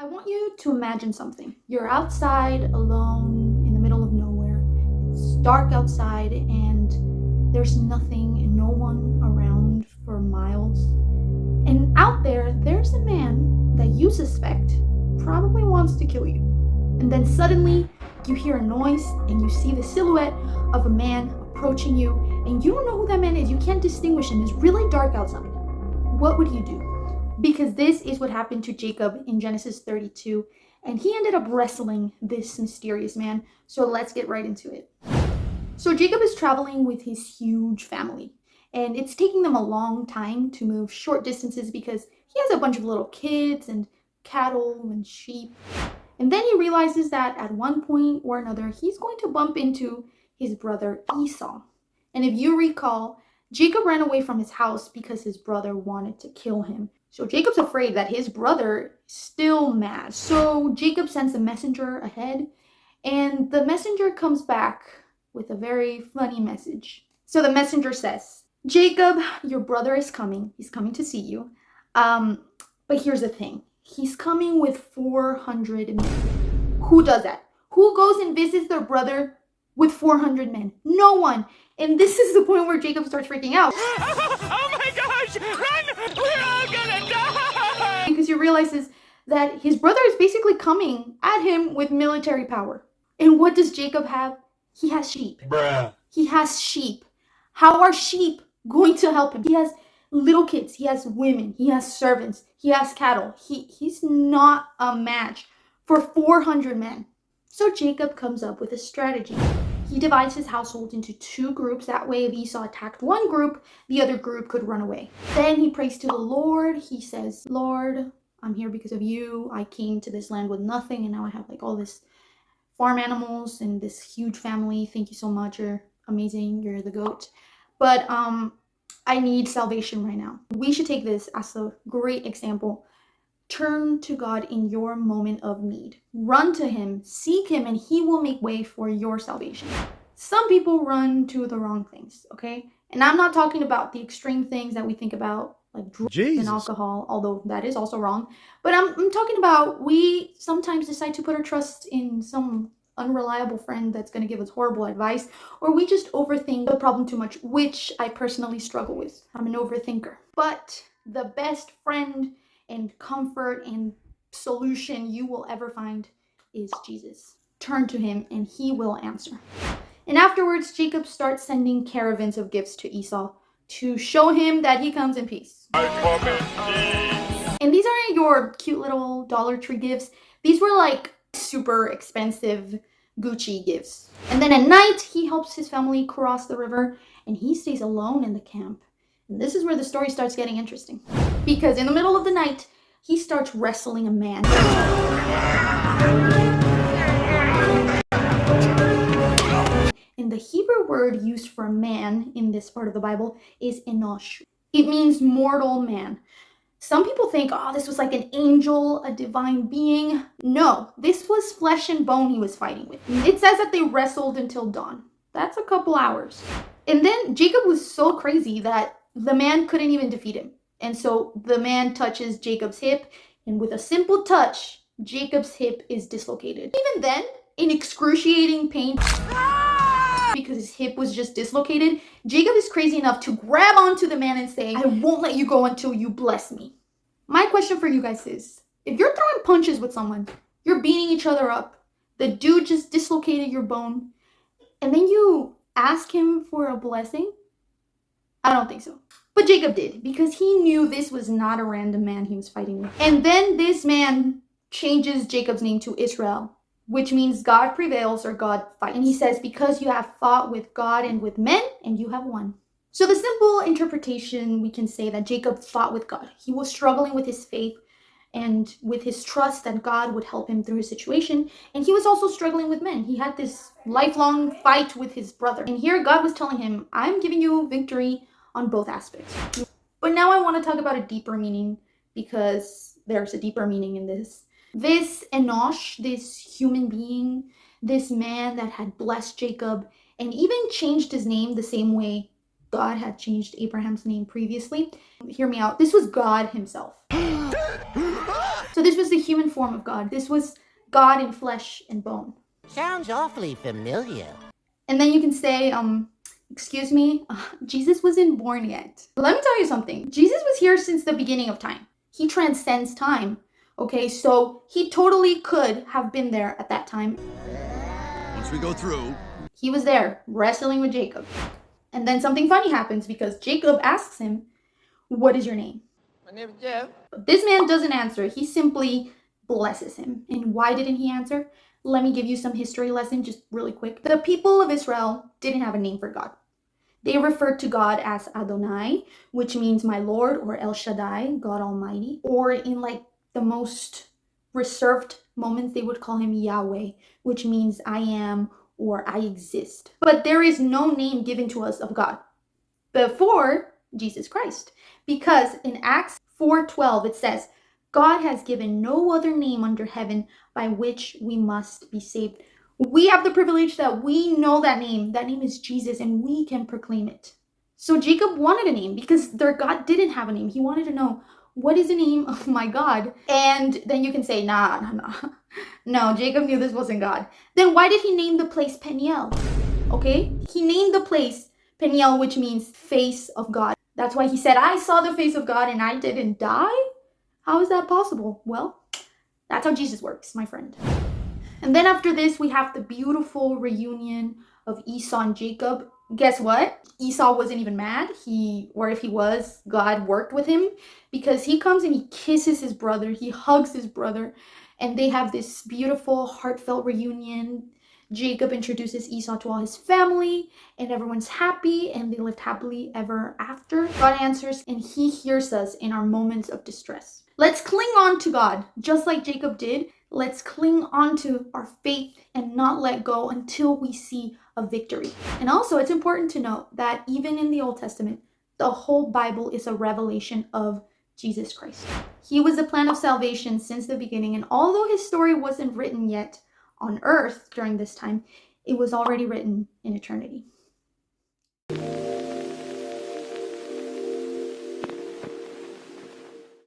I want you to imagine something. You're outside alone in the middle of nowhere. It's dark outside and there's nothing and no one around for miles. And out there's a man that you suspect probably wants to kill you. And then suddenly you hear a noise and you see the silhouette of a man approaching you, and you don't know who that man is. You can't distinguish him. It's really dark outside. What would you do? Because this is what happened to Jacob in Genesis 32, and he ended up wrestling this mysterious man. So let's get right into it. So Jacob is traveling with his huge family, and it's taking them a long time to move short distances because he has a bunch of little kids and cattle and sheep. And then he realizes that at one point or another, he's going to bump into his brother Esau. And if you recall, Jacob ran away from his house because his brother wanted to kill him. So Jacob's afraid that his brother is still mad. So Jacob sends a messenger ahead, and the messenger comes back with a very funny message. So the messenger says, Jacob, your brother is coming. He's coming to see you. But here's the thing. He's coming with 400 men. Who does that? Who goes and visits their brother with 400 men? No one. And this is the point where Jacob starts freaking out. Oh my gosh! Run! We're all gonna die! Because he realizes that his brother is basically coming at him with military power. And what does Jacob have? He has sheep. Bruh. He has sheep. How are sheep going to help him? He has little kids. He has women. He has servants. He has cattle. He's not a match for 400 men. So Jacob comes up with a strategy. He divides his household into two groups. That way, if Esau attacked one group, the other group could run away. Then he prays to the Lord. He says, Lord, I'm here because of you. I came to this land with nothing, and now I have like all this farm animals and this huge family. Thank you so much. You're amazing. You're the goat. But I need salvation right now. We should take this as a great example. Turn to God in your moment of need. Run to him, seek him, and he will make way for your salvation. Some people run to the wrong things, okay? And I'm not talking about the extreme things that we think about, like drugs and alcohol, although that is also wrong. But I'm talking about we sometimes decide to put our trust in some unreliable friend that's going to give us horrible advice, or we just overthink the problem too much, which I personally struggle with. I'm an overthinker. But the best friend and comfort and solution you will ever find is Jesus. Turn to him and he will answer. And afterwards, Jacob starts sending caravans of gifts to Esau to show him that he comes in peace. And these aren't your cute little Dollar Tree gifts. These were like super expensive Gucci gifts. And then at night, he helps his family cross the river and he stays alone in the camp. And this is where the story starts getting interesting. Because in the middle of the night, he starts wrestling a man. And the Hebrew word used for man in this part of the Bible is enosh. It means mortal man. Some people think, oh, this was like an angel, a divine being. No, this was flesh and bone he was fighting with. It says that they wrestled until dawn. That's a couple hours. And then Jacob was so crazy that the man couldn't even defeat him. And so the man touches Jacob's hip, and with a simple touch, Jacob's hip is dislocated. Even then, in excruciating pain, because his hip was just dislocated, Jacob is crazy enough to grab onto the man and say, I won't let you go until you bless me. My question for you guys is, if you're throwing punches with someone, you're beating each other up, the dude just dislocated your bone, and then you ask him for a blessing? I don't think so. But Jacob did, because he knew this was not a random man he was fighting with. And then this man changes Jacob's name to Israel, which means God prevails or God fights. And he says, because you have fought with God and with men, and you have won. So the simple interpretation, we can say that Jacob fought with God. He was struggling with his faith and with his trust that God would help him through his situation. And he was also struggling with men. He had this lifelong fight with his brother. And here God was telling him, I'm giving you victory on both aspects. But now I want to talk about a deeper meaning, because there's a deeper meaning in this. This Enosh, this human being, this man that had blessed Jacob and even changed his name the same way God had changed Abraham's name previously. Hear me out. This was God himself. So this was the human form of God. This was God in flesh and bone. Sounds awfully familiar. And then you can say, excuse me, Jesus wasn't born yet. Let me tell you something. Jesus was here since the beginning of time. He transcends time. Okay, so he totally could have been there at that time. Once we go through, He was there wrestling with Jacob. And then something funny happens because Jacob asks him, "What is your name?" My name is Jeff. But this man doesn't answer. He simply blesses him. And why didn't he answer? Let me give you some history lesson just really quick. The people of Israel didn't have a name for God. They referred to God as Adonai, which means my Lord, or El Shaddai, God Almighty. Or in like the most reserved moments, they would call him Yahweh, which means I am or I exist. But there is no name given to us of God before Jesus Christ. Because in Acts 4:12 it says, God has given no other name under heaven by which we must be saved. We have the privilege that we know that name. That name is Jesus, and we can proclaim it. So Jacob wanted a name because their God didn't have a name. He wanted to know, what is the name of my God? And then you can say, nah. No, Jacob knew this wasn't God. Then why did he name the place Peniel? Okay? He named the place Peniel, which means face of God. That's why he said, I saw the face of God and I didn't die? How is that possible? Well, that's how Jesus works, my friend. And then after this, we have the beautiful reunion of Esau and Jacob. Guess what? Esau wasn't even mad. Or if he was, God worked with him, because he comes and he kisses his brother. He hugs his brother, and they have this beautiful, heartfelt reunion. Jacob introduces Esau to all his family, and everyone's happy, and they lived happily ever after. God answers, and he hears us in our moments of distress. Let's cling on to God, just like Jacob did. Let's cling on to our faith and not let go until we see a victory. And also, it's important to note that even in the Old Testament, the whole Bible is a revelation of Jesus Christ. He was the plan of salvation since the beginning, and although his story wasn't written yet on earth during this time, it was already written in eternity.